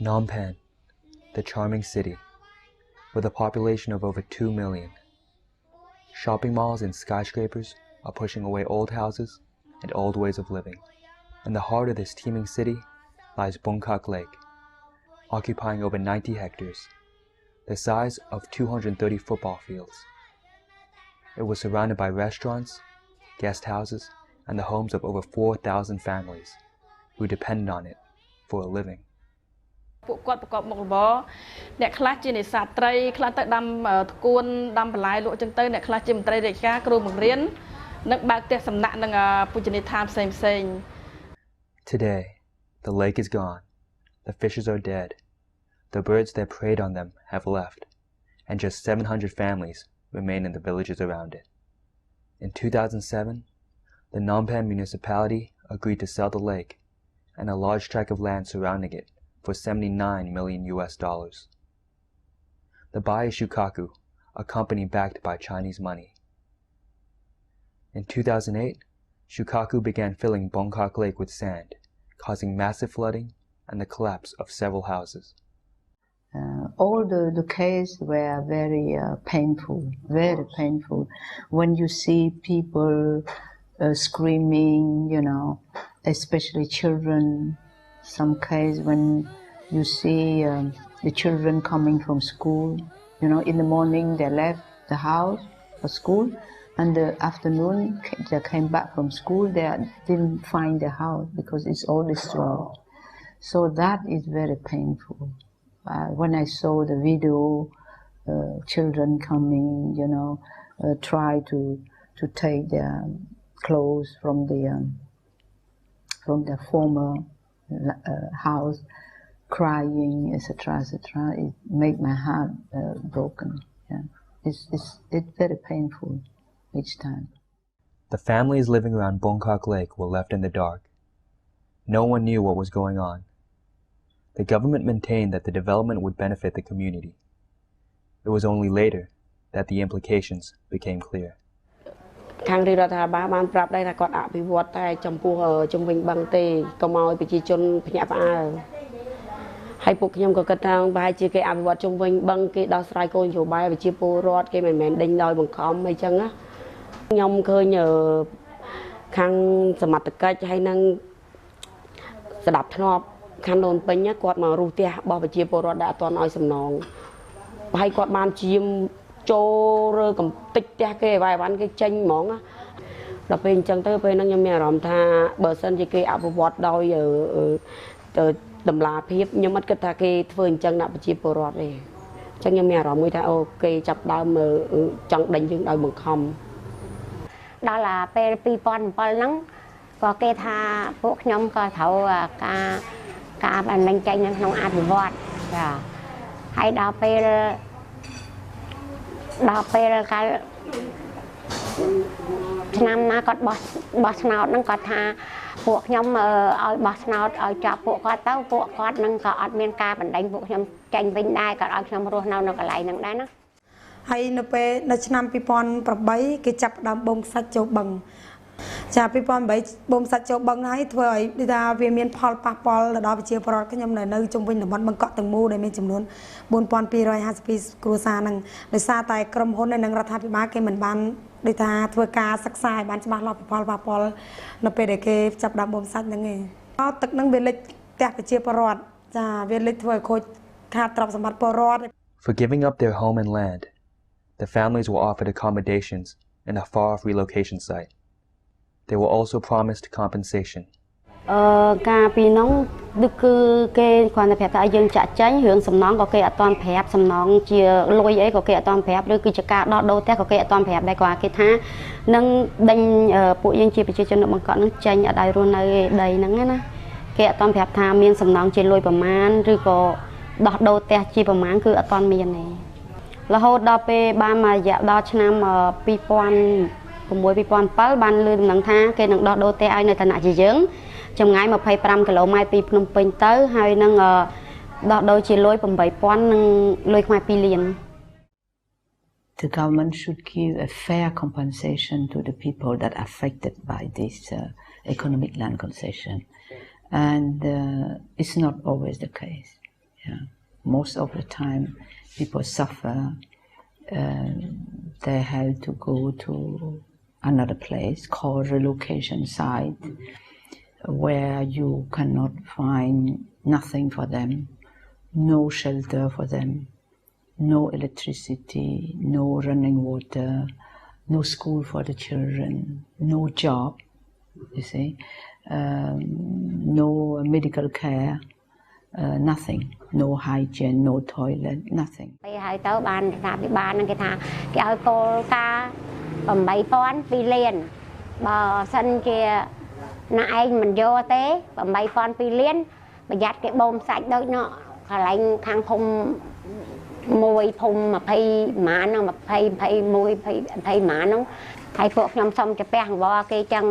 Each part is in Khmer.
Phnom Penh, the charming city, with a population of over 2 million. Shopping malls and skyscrapers are pushing away old houses and old ways of living. In the heart of this teeming city lies Boeung Kak Lake, occupying over 90 hectares, the size of 230 football fields. It was surrounded by restaurants, guest houses, and the homes of over 4,000 families who depended on it for a living. ពួកគាត់ប្រកបមុខរបរអ្នកខ្លះជានេសាទត្រីខ្លះទៅដាំគួនដាំបន្លែលក់ចឹងទៅអ្នកខ្លះជាមន្ត្រីរាជការគ្រូបង្រៀននិងបើកផ្ទះសំណាក់និងពុជនីយដ្ឋានផ្សេងៗ Today, the lake is gone. The fishes are dead. The birds that preyed on them have left, and just 700 families remain in the villages around it. In 2007, the Phnom Penh Municipality agreed to sell the lake and a large tract of land surrounding it for $79 million. The buyer is Shukaku, a company backed by Chinese money. In 2008, Shukaku began filling Boeung Kak Lake with sand, causing massive flooding and the collapse of several houses. All the cases were very painful, very painful. When you see people screaming, you know, especially children, some case when you see the children coming from school, you know, in the morning they left the house or school, and the afternoon they came back from school, they didn't find the house because it's all destroyed. So that is very painful. When I saw the video, children coming, you know, try to take their clothes from the former house, crying, etc., etc. It made my heart broken. Yeah, it's very painful each time. The families living around Boeung Kak Lake were left in the dark. No one knew what was going on. The government maintained that the development would benefit the community. It was only later that the implications became clear. ខាងរាជរដ្ឋាភិបាលបានប្រាប់ដែរថាគាត់អភិវឌ្ឍតែចំពោះជំវិញបឹងទេកុំឲ្យប្រជាជនភ្ញាក់ផ្អើលហើយពួកខ្ញុំក៏គិតថាប្រហែលជាគេអភិវឌ្ឍជំវិញបឹងគេដោះស្រាយគោលនយោបាយប្រជាពលរដ្ឋគេមិនមែនដេញដោយបង្ខំអីចឹងណាខ្ញុំឃើញខាងសមត្ថកិច្ចហើយនឹងស្ដាប់ធ្នាប់ខាងដូនពេញគាត់មករស់ផ្ទះរបស់ប្រជាពលរដ្ឋដែលអត់ទាន់ឲ្យសំណងហើយគាត់បានជាមចូលរើកំតិចផ្ទះគេវាយវ៉ាន់គេចេញហ្មងដល់ពេលអញ្ចឹងទៅពេលហ្នឹងខ្ញុំមានអារម្មណ៍ថាបើសិនជាគេអភិវឌ្ឍដោយតម្លាភាពខ្ញុំអត់គិតថាគេធ្វើអញ្ចឹងដាក់ប្រជាពលរដ្ឋទេអញ្ចឹងខ្ញុំមានអារម្មណ៍មួយថាអូគេចាប់ដើមចង់ដេញយើងដោយបង្ខំដល់ពេល2007ហ្នឹងក៏គេថាពួកខ្ញុំក៏ត្រូវការបានលេងចែកនៅក្នុងអភិវឌ្ឍចាហើយដល់ពេលកាលឆ្នាំណាគាត់បោះឆ្នោតហ្នឹងគាត់ថាពួកខ្ញុំឲ្យបោះឆ្នោតឲ្យចាប់ពួកគាត់ទៅពួកគាត់នឹងក៏អត់មានការបណ្ដេញពួកខ្ញុំចាញ់វិញដែរគាត់ឲ្យខ្ញុំរស់នៅកន្លែងហ្នឹងដែរណាហើយនៅឆ្នាំ2008គេចាប់ដើមបងសាច់ចូលបឹងចា2008បងសាច់ចូលបឹងហើយធ្វើឲ្យដូចថាវាមានផលប៉ះពាល់ទៅដល់ប្រជាពលរដ្ឋខ្ញុំនៅជុំវិញតំបន់បឹងកក់ទាំងមូលដែលមានចំនួន4252គ្រួសារហ្នឹងដោយសារតែក្រុមហ៊ុននិងរដ្ឋាភិបាលគេមិនបានដូចថាធ្វើការសិក្សាឲ្យបានច្បាស់លាស់ពីផលប៉ះពាល់នៅពេលដែលគេចាប់ដើមបងសាច់ហ្នឹងឯងទឹកហ្នឹងវាលិចផ្ទះប្រជាពលរដ្ឋចាវាលិចធ្វើឲ្យខូចខាតទ្រព្យសម្បត្តិពលរដ្ឋ For giving up their home and land, the families were offered accommodations in a far-off relocation site. They were also promised compensation. ការពីនោះដូចគឺគេគ្រាន់តែប្រាប់ថាយើងចាក់ចាញ់រឿងសំណងក៏គេអត់ទាន់ប្រាប់សំណងជាលុយអីក៏គេអត់ទាន់ប្រាប់ឬគឺជាការដោះដូរផ្ទះក៏គេអត់ទាន់ប្រាប់ដែរគាត់គេថានឹងដេញពួកយើងជាប្រជាជននៅបង្កក់នឹងចាញ់អត់ឲ្យរស់នៅដីហ្នឹងណាគេអត់ទាន់ប្រាប់ថាមានសំណងជាលុយប្រមាណឬក៏ដោះដូរផ្ទះជាប្រមាណគឺអត់ទាន់មានទេរហូតដល់ពេលបានមករយៈដល់ឆ្នាំ2006-2007បានលឺដំណឹងថាគេនឹងដោះដូរផ្ទះឲ្យនៅឋានៈជាយើងចម្ងាយ25គីឡូម៉ែត្រពីភ្នំពេញទៅហើយនឹងដោះដូរជាលុយ8000និងលុយខ្មែរ2លាន the government should give a fair compensation to the people that are affected by this economic land concession. And it's not always the case. Yeah. Most of the time, people suffer. They have to go to another place called relocation site, where you cannot find nothing for them, no shelter for them, no electricity, no running water, no school for the children, no job, you see, no medical care, nothing, no hygiene, no toilet, nothing. ហើយទៅបានថាពិបាលនឹងគេថាគេឲ្យគោលការណ៍ 8,2 លាន បើសិនជាណាឯងមិនយកទេ 8,2 លាន ប្រយ័ត្នគេបូមសាច់ដូចនោះកន្លែងខាងភូមិមួយភូមិ20ម៉ានហ្នឹង20ម៉ានហ្នឹងហើយពួកខ្ញុំសុំចាពះអង្វរគេចឹង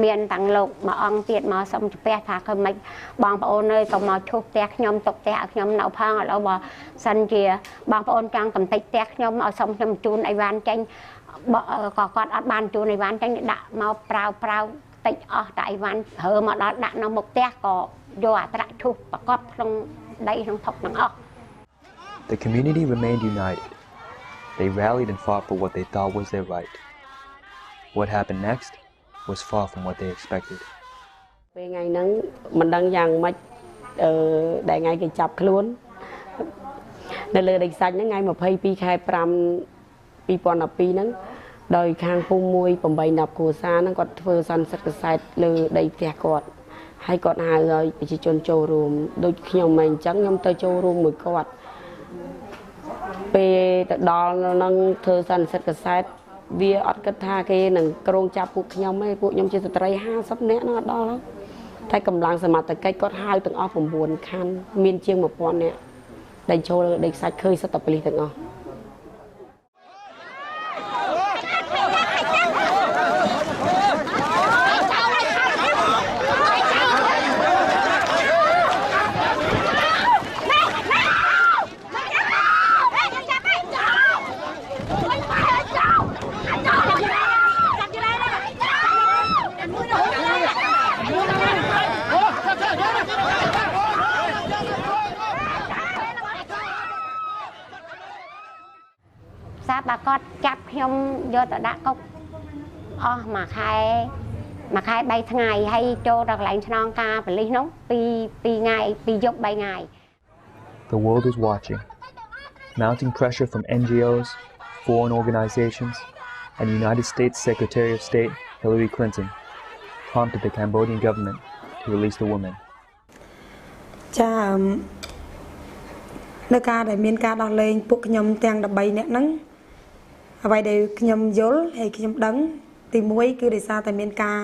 មានតាំងលោកមួយអង្គទៀតមកសុំចាពះថាគឺមិនបងប្អូនអើយក៏មកឈូសផ្ទះខ្ញុំទុកផ្ទះឲ្យខ្ញុំនៅផងឥឡូវបើសិនជាបងប្អូនចង់កំទេចផ្ទះខ្ញុំឲ្យសុំខ្ញុំជូនអីវ៉ាន់ចេញក៏គាត់អត់បានជូនអីវ៉ាន់ចេញដាក់មកប្រើតិចអស់តែអីវ៉ាន់ហើមកដល់ដាក់នៅមុខផ្ទះក៏យកអាត្រាក់ឈូសប្រកបក្នុងដីក្នុងធុកទាំងអស់ The community remained united. They rallied and fought for what they thought was their right. What happened next was far from what they expected. ពេលថ្ងៃហ្នឹងមិនដឹងយ៉ាងម៉េចដែលថ្ងៃគេចាប់ខ្លួននៅលើដីខ្សាច់ហ្នឹងថ្ងៃ22ខែ5 2012ហ្នឹងដោយខាងភូមិមួយ8-10គ្រួសារហ្នឹងគាត់ធ្វើសន្និសីទកសែតលើដីផ្ទះគាត់ហើយគាត់ហៅឲ្យប្រជាជនចូលរួមដូចខ្ញុំមិនអញ្ចឹងខ្ញុំទៅចូលរួមមួយគាត់ពេលទៅដល់នឹងធ្វើសន្និសីទកសែតវាអត់គិតថាគេនឹងក្រងចាប់ពួកខ្ញុំទេពួកខ្ញុំជាស្ត្រី50នាក់ហ្នឹងអត់ដល់តែកម្លាំងសមត្ថកិច្ចគាត់ហៅទាំងអស់9ខណ្ឌមានជាង1000នាក់ដែលចូលលើដីខ្សាច់ឃើញសិទ្ធិប៉ូលីសទាំងអស់ bà con chặt nhom vô tại đã cốc mà khai bay ngày hay cho đặc lệnh non ca phải lý nóng pi ngày pi dốc bay ngày. The world is watching. Mounting pressure from NGOs, foreign organizations, and United States Secretary of State Hillary Clinton prompted the Cambodian government to release the woman. នៅការដែលមានការដោះលែងពួកខ្ញុំទាំង13នាក់ហ្នឹងអ្វីដែលខ្ញុំយល់ហើយខ្ញុំដឹងទី1គឺដោយសារតែមានការ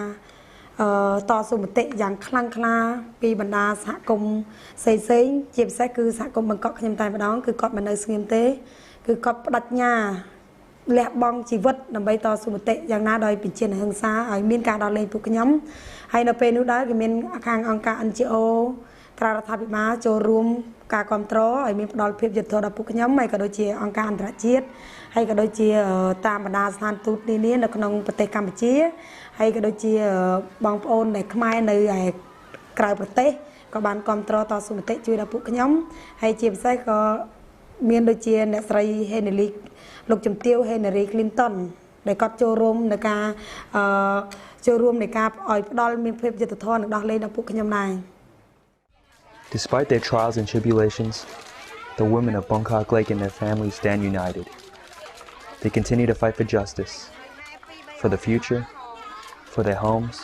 តស៊ូមតិយ៉ាងខ្លាំងក្លាពីបណ្ដាសហគមន៍ផ្សេងៗជាពិសេសគឺសហគមន៍បង្កក់ខ្ញុំតែម្ដងគឺគាត់មិននៅស្ងៀមទេគឺគាត់បដិញ្ញាលះបង់ជីវិតដើម្បីតស៊ូមតិយ៉ាងណាដោយបញ្ជាហិង្សាឲ្យមានការដោះលែងពួកខ្ញុំហើយនៅពេលនោះដែរគឺមានខាងអង្គការ NGO ក្រៅរដ្ឋាភិបាលចូលរួមការគ្រប់គ្រងឲ្យមានផ្ដល់ភាពយុត្តិធម៌ដល់ពួកខ្ញុំហើយក៏ដូចជាអង្គការអន្តរជាតិហើយក៏ដូចជាតាមបណ្ដាស្ថានទូតនានានៅក្នុងប្រទេសកម្ពុជាហើយក៏ដូចជាបងប្អូនដែលខ្មែរនៅឯក្រៅប្រទេសក៏បានគ្រប់គ្រងតស៊ូមតិជួយដល់ពួកខ្ញុំហើយជាពិសេសក៏មានដូចជាអ្នកស្រី Henry លោកជំទាវ Henry Clinton ដែលគាត់ចូលរួមในការចូលរួមในការឲ្យផ្ដល់មានភាពយុត្តិធម៌និងដោះលែងដល់ពួកខ្ញុំដែរ Despite their trials and tribulations, the women of Boeung Kak Lake and their families stand united. They continue to fight for justice, for the future, for their homes,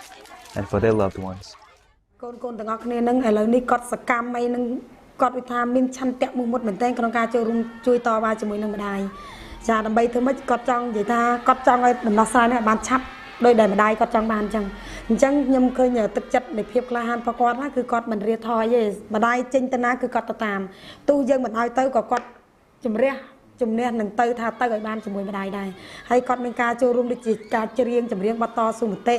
and for their loved ones. កូនៗទាំងអស់គ្នានឹងឥឡូវនេះគាត់សកម្មអីនឹងគាត់វិថាមានឆន្ទៈមុខមុតមែនទែនក្នុងការចូលរួមជួយតវ៉ាជាមួយនឹងម្ដាយចាដើម្បីធ្វើម៉េចគាត់ចង់និយាយថាគាត់ចង់ឲ្យដំណោះស្រាយនេះបានឆាប់ដោយដែលម្ដាយគាត់ចង់បានអញ្ចឹងខ្ញុំឃើញទឹកចិត្តនៃភាពក្លាហានរបស់គាត់ណាគឺគាត់មិនរៀថយទេម្ដាយចេញទៅណាគឺគាត់ទៅតាមទោះយើងមិនឲ្យទៅក៏គាត់ជំនះនឹងទៅថាទៅឲ្យបានជាមួយម្ដាយដែរហើយគាត់មានការចូលរួមដូចជាការច្រៀងចម្រៀងបទតស៊ូមតិ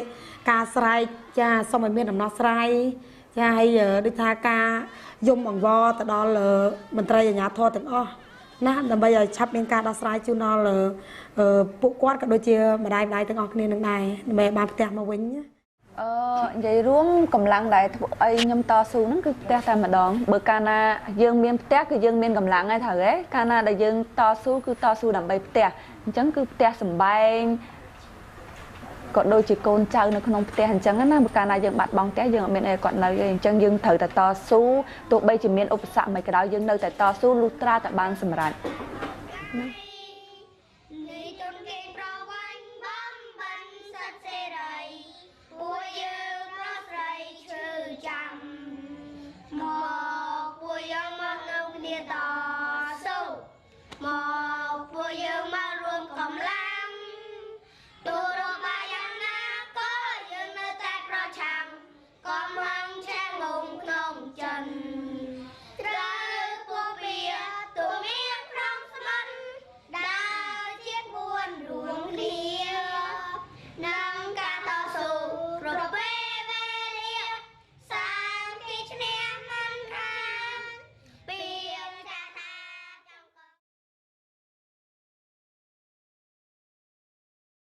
ការស្រែកចាសូមឲ្យមានដំណោះស្រាយចាហើយដូចថាការយំអង្វរទៅដល់មន្ត្រីអាជ្ញាធរទាំងអស់ ណាដើម្បីឲ្យឆាប់មានការដោះស្រាយជូនដល់ពួកគាត់ក៏ដូចជាម្ដាយទាំងអស់គ្នានឹងដែរដើម្បីបានផ្ទះមកវិញនិយាយរួមកម្លាំងដែលធ្វើឲ្យខ្ញុំតស៊ូហ្នឹងគឺផ្ទះតែម្ដងបើកាលណាយើងមានផ្ទះគឺយើងមានកម្លាំងហើយត្រូវទេកាលណាដែលយើងតស៊ូគឺតស៊ូដើម្បីផ្ទះអញ្ចឹងគឺផ្ទះសម្បែងក៏ដូចជាកូនចៅនៅក្នុងផ្ទះអញ្ចឹងណាបើកាលណាយើងបាត់បង់ផ្ទះយើងអត់មានអីគាត់នៅទេអញ្ចឹងយើងត្រូវតែតស៊ូទោះបីជាមានឧបសគ្គមិនក៏ដោយយើងនៅតែតស៊ូលុះត្រាតែបានសម្រេចណា